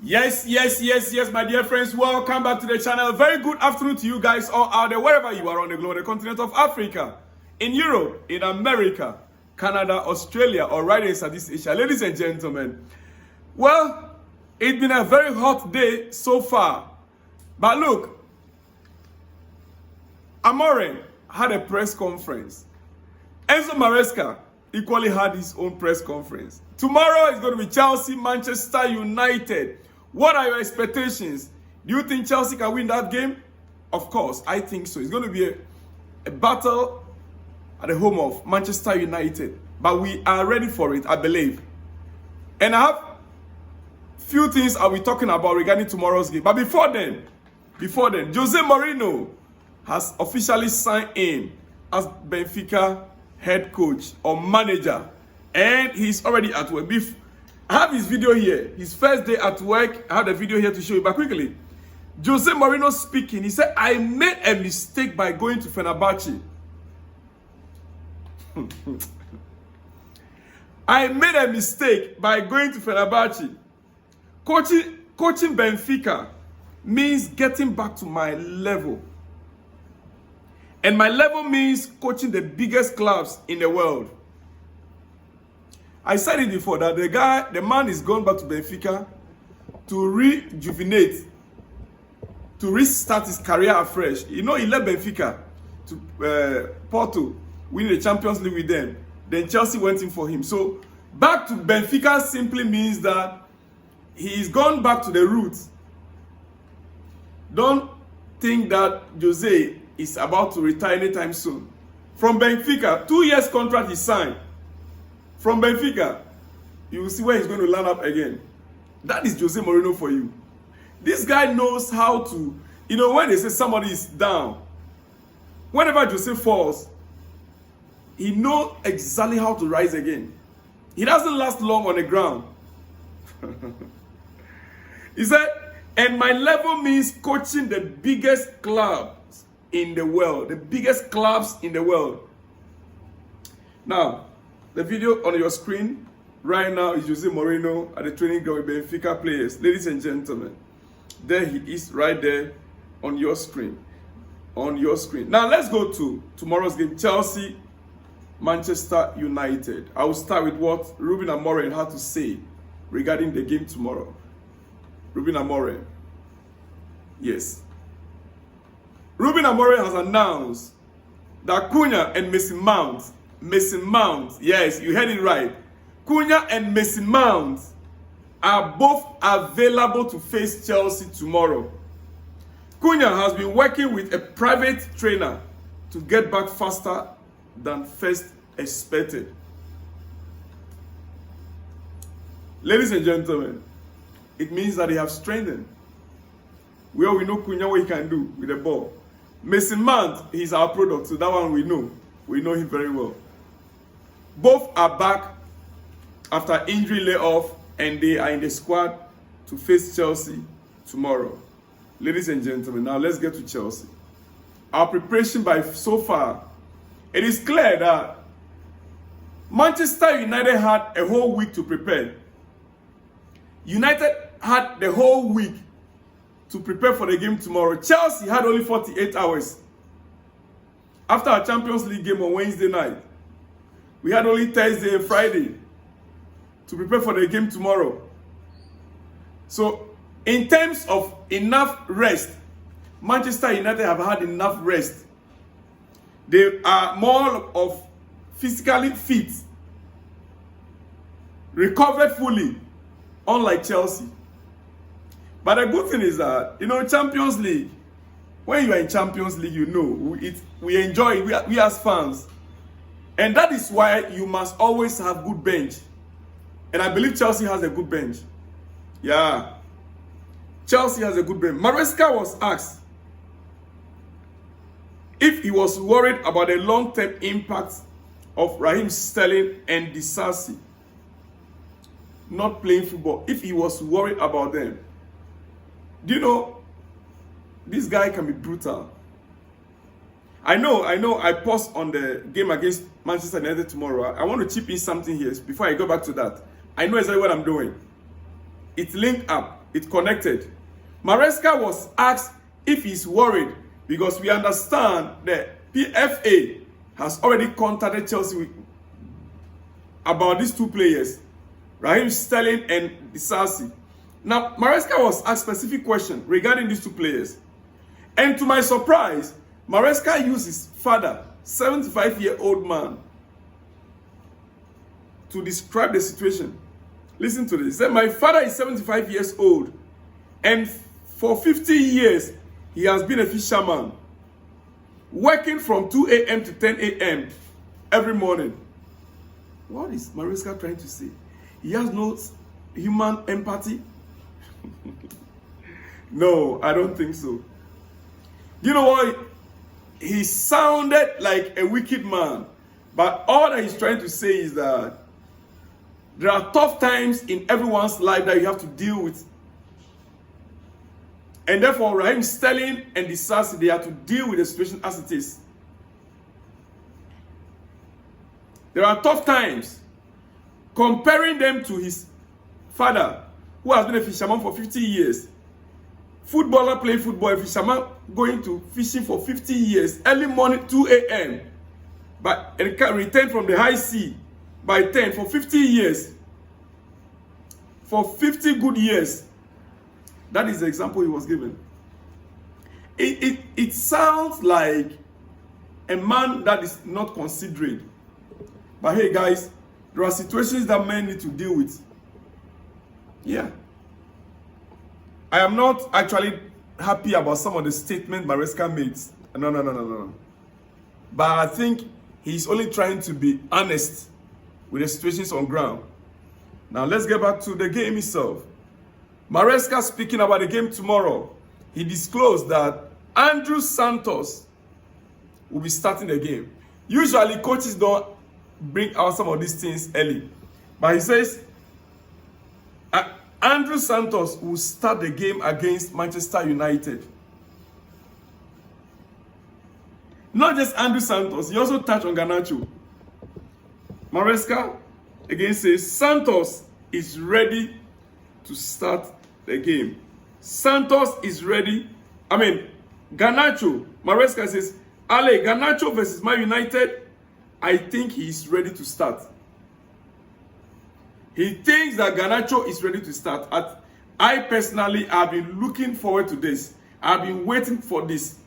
Yes, my dear friends. Welcome back to the channel. Very good afternoon to you guys all out there, wherever you are on the globe, the continent of Africa, in Europe, in America, Canada, Australia, or right in Southeast Asia. Ladies and gentlemen, well, it's been a very hot day so far. But look, Amorim had a press conference. Enzo Maresca equally had his own press conference. Tomorrow is going to be Chelsea, Manchester United. What are your expectations? Do you think Chelsea can win that game? Of course, I think so. It's going to be a battle at the home of Manchester United. But we are ready for it, I believe. And I have few things I'll be talking about regarding tomorrow's game. But before then, Jose Mourinho has officially signed in as Benfica head coach or manager. And he's already at work. I have his video here. His first day at work. I have the video here to show you. But quickly, Jose Mourinho speaking. He said, I made a mistake by going to Fenerbahce. I made a mistake by going to Fenerbahce. Coaching Benfica means getting back to my level. And my level means coaching the biggest clubs in the world. I said it before that the man is going back to Benfica to rejuvenate, to restart his career afresh. You know, he left Benfica to Porto, winning the Champions League with them. Then Chelsea went in for him. So back to Benfica simply means that he's gone back to the roots. Don't think that Jose is about to retire anytime soon. From Benfica, 2 years contract he signed. From Benfica, you will see where he's going to land up again. That is Jose Mourinho for you. This guy knows how to, you know, when they say somebody is down, whenever Jose falls, he knows exactly how to rise again. He doesn't last long on the ground. He said, and my level means coaching the biggest clubs in the world. The biggest clubs in the world. Now, the video on your screen right now is Jose Mourinho at the training ground with Benfica players. Ladies and gentlemen, there he is right there on your screen. On your screen. Now, let's go to tomorrow's game. Chelsea, Manchester United. I will start with what Ruben Amorim had to say regarding the game tomorrow. Ruben Amorim. Yes. Ruben Amorim has announced that Cunha and Mason Mount, yes, you heard it right. Cunha and Mason Mount are both available to face Chelsea tomorrow. Cunha has been working with a private trainer to get back faster than first expected. Ladies and gentlemen, it means that they have strengthened. Well, we know Cunha what he can do with the ball. Mason Mount, he's our product, so that one we know. We know him very well. Both are back after injury layoff, and they are in the squad to face Chelsea tomorrow. Ladies and gentlemen, now let's get to Chelsea. Our preparation by so far, it is clear that Manchester United had a whole week to prepare. United had the whole week to prepare for the game tomorrow. Chelsea had only 48 hours. After our Champions League game on Wednesday night, we had only Thursday and Friday to prepare for the game tomorrow. So, in terms of enough rest, Manchester United have had enough rest. They are more of physically fit, recovered fully, unlike Chelsea. But the good thing is that, you know, Champions League, when you are in Champions League, you know, we enjoy it, we as fans. And that is why you must always have good bench. And I believe Chelsea has a good bench. Yeah. Chelsea has a good bench. Maresca was asked if he was worried about the long-term impact of Raheem Sterling and Disasi not playing football. If he was worried about them. Do you know, this guy can be brutal. I know, I paused on the game against Manchester United tomorrow. I want to chip in something here before I go back to that. I know exactly what I'm doing. It's linked up. it connected. Maresca was asked if he's worried because we understand that PFA has already contacted Chelsea about these two players, Raheem Sterling and Disasi. Now, Maresca was asked a specific question regarding these two players. And to my surprise, Maresca used his father, 75-year-old man, to describe the situation. Listen to this. He said, my father is 75 years old, and for 50 years, he has been a fisherman, working from 2 a.m. to 10 a.m. every morning. What is Maresca trying to say? He has no human empathy? No, I don't think so. You know what? He sounded like a wicked man, but all that he's trying to say is that there are tough times in everyone's life that you have to deal with. And therefore, Raheem Sterling and Disasi, they have to deal with the situation as it is. There are tough times. Comparing them to his father, who has been a fisherman for 50 years. Footballer playing football, a fisherman going to fishing for 50 years, early morning, 2 a.m. But and can return from the high sea by 10 for 50 years. For 50 good years. That is the example he was given. It sounds like a man that is not considerate. But hey guys, there are situations that men need to deal with. Yeah. I am not actually happy about some of the statements Maresca made. No. But I think he's only trying to be honest with the situations on ground. Now let's get back to the game itself. Maresca speaking about the game tomorrow. He disclosed that Andrew Santos will be starting the game. Usually coaches don't bring out some of these things early. But he says Andrew Santos will start the game against Manchester United. Not just Andrew Santos, he also touched on Garnacho. Maresca again says Santos is ready to start the game. Santos is ready. Garnacho. Maresca says, Ale, Garnacho versus Man United, I think he is ready to start. He thinks that Garnacho is ready to start. I personally have been looking forward to this. I've been waiting for this.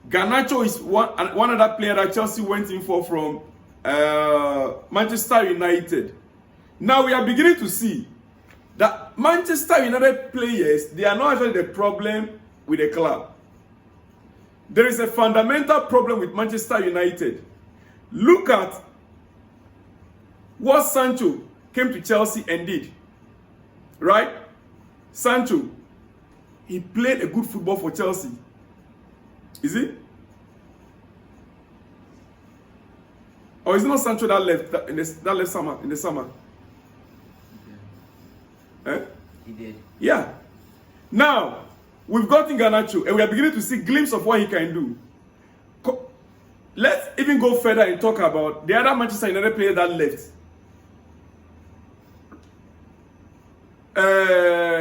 Garnacho is one other player that Chelsea went in for from Manchester United. Now we are beginning to see that Manchester United players, they are not actually the problem with the club. There is a fundamental problem with Manchester United. Look at what Sancho came to Chelsea and did. Right? Sancho, he played a good football for Chelsea. Is it? Or is it not Sancho that left in the summer? He did. Yeah. Now, we've gotten Garnacho and we are beginning to see a glimpse of what he can do. Let's even go further and talk about the other Manchester United player that left.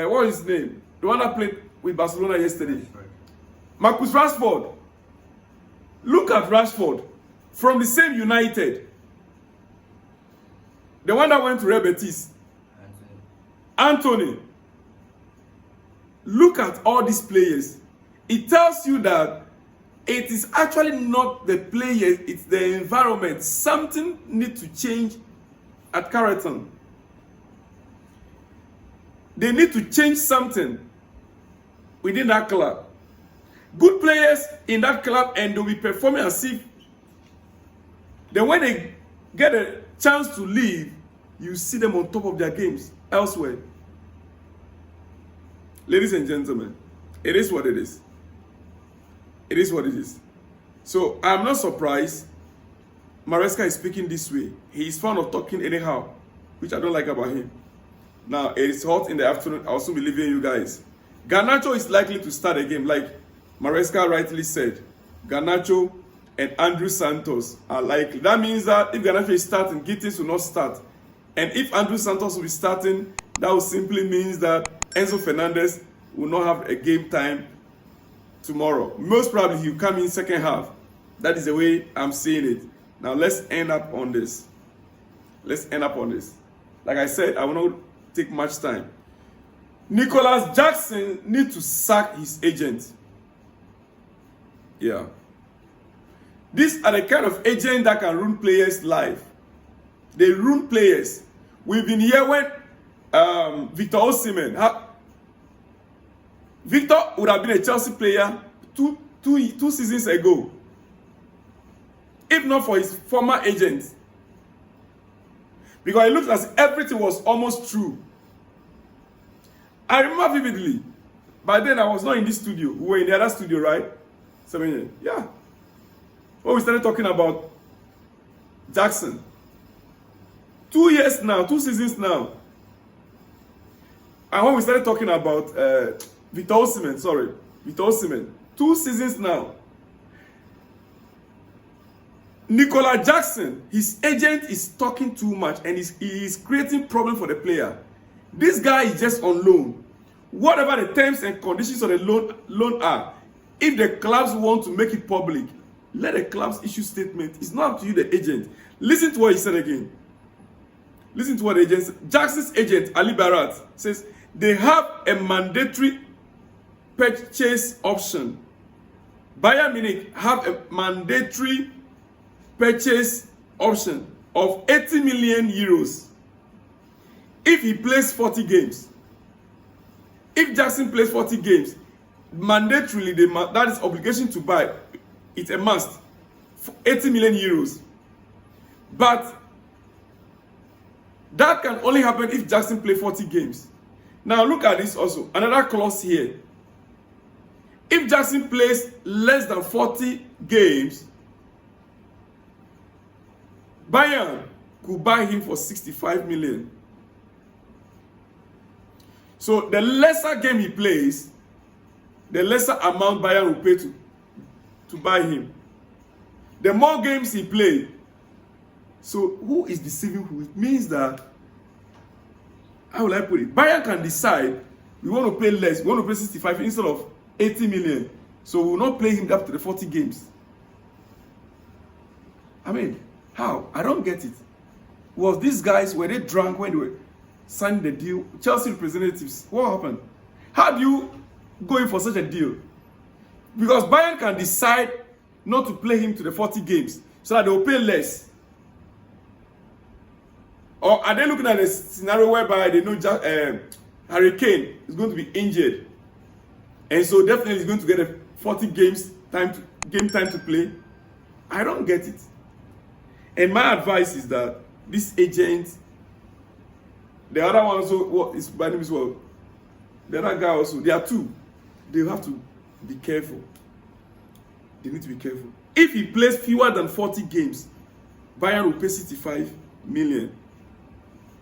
What is his name? The one that played with Barcelona yesterday. Marcus Rashford. Look at Rashford. From the same United. The one that went to Real Betis. Anthony. Look at all these players. It tells you that it is actually not the players, it's the environment. Something needs to change at Carrollton. They need to change something within that club. Good players in that club and they'll be performing as if then when they get a chance to leave, you see them on top of their games elsewhere. Ladies and gentlemen, it is what it is. It is what it is. So I'm not surprised Maresca is speaking this way. He is fond of talking anyhow, which I don't like about him. Now, it is hot in the afternoon. I'll soon be leaving you guys. Garnacho is likely to start a game, like Maresca rightly said. Garnacho and Andrew Santos are likely. That means that if Garnacho is starting, Gittins will not start. And if Andrew Santos will be starting, that will simply mean that Enzo Fernandez will not have a game time tomorrow. Most probably he'll come in second half. That is the way I'm seeing it. Now let's end up on this. Like I said, I will not take much time. Nicolas Jackson needs to sack his agent. Yeah. These are the kind of agents that can ruin players' life. They ruin players. We've been here when Victor Osimhen. Victor would have been a Chelsea player two seasons ago, if not for his former agent. Because it looks as if everything was almost true. I remember vividly. By then I was not in this studio. We were in the other studio, right? 7 years. Yeah. When we started talking about Jackson. 2 years now, 2 seasons now. And when we started talking about Victor Osimhen, 2 seasons now. Nicolas Jackson, his agent is talking too much and he is creating problem for the player. This guy is just on loan. Whatever the terms and conditions of the loan are, if the clubs want to make it public, let the clubs issue statement. It's not up to you, the agent. Listen to what he said again. Listen to what the agent said. Jackson's agent, Ali Barat, says they have a mandatory purchase option. Bayern Munich have a mandatory purchase option of 80 million euros if he plays 40 games. If Jackson plays 40 games, mandatorily, that is obligation to buy. It's a must. 80 million euros. But that can only happen if Jackson plays 40 games. Now look at this also. Another clause here. If Jackson plays less than 40 games, Bayern could buy him for 65 million. So the lesser game he plays, the lesser amount Bayern will pay to buy him. The more games he plays. So who is deceiving who? It means that, how will I put it? Bayern can decide we want to pay less, we want to pay 65 instead of 80 million. So we will not play him up to the 40 games. I mean, how? I don't get it. Was these guys, were they drunk when they were signing the deal? Chelsea representatives, what happened? How do you go in for such a deal? Because Bayern can decide not to play him to the 40 games so that they will pay less. Or are they looking at a scenario whereby they know Harry Kane is going to be injured, and so definitely he's going to get a 40 games game time to play? I don't get it. And my advice is that this agent, the other one also, what is by name as well, the other guy also, there are two. They have to be careful. They need to be careful. If he plays fewer than 40 games, Bayern will pay 65 million.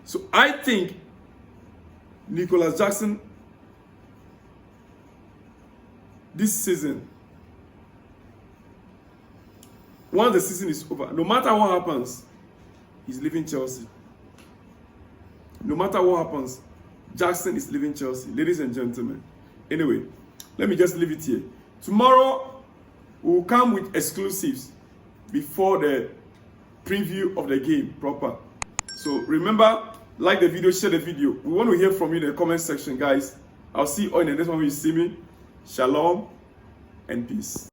So I think Nicolas Jackson this season, once the season is over, no matter what happens, he's leaving Chelsea. No matter what happens, Jackson is leaving Chelsea. Ladies and gentlemen. Anyway, let me just leave it here. Tomorrow, we'll come with exclusives before the preview of the game proper. So remember, like the video, share the video. We want to hear from you in the comment section, guys. I'll see you all in the next one when you see me. Shalom and peace.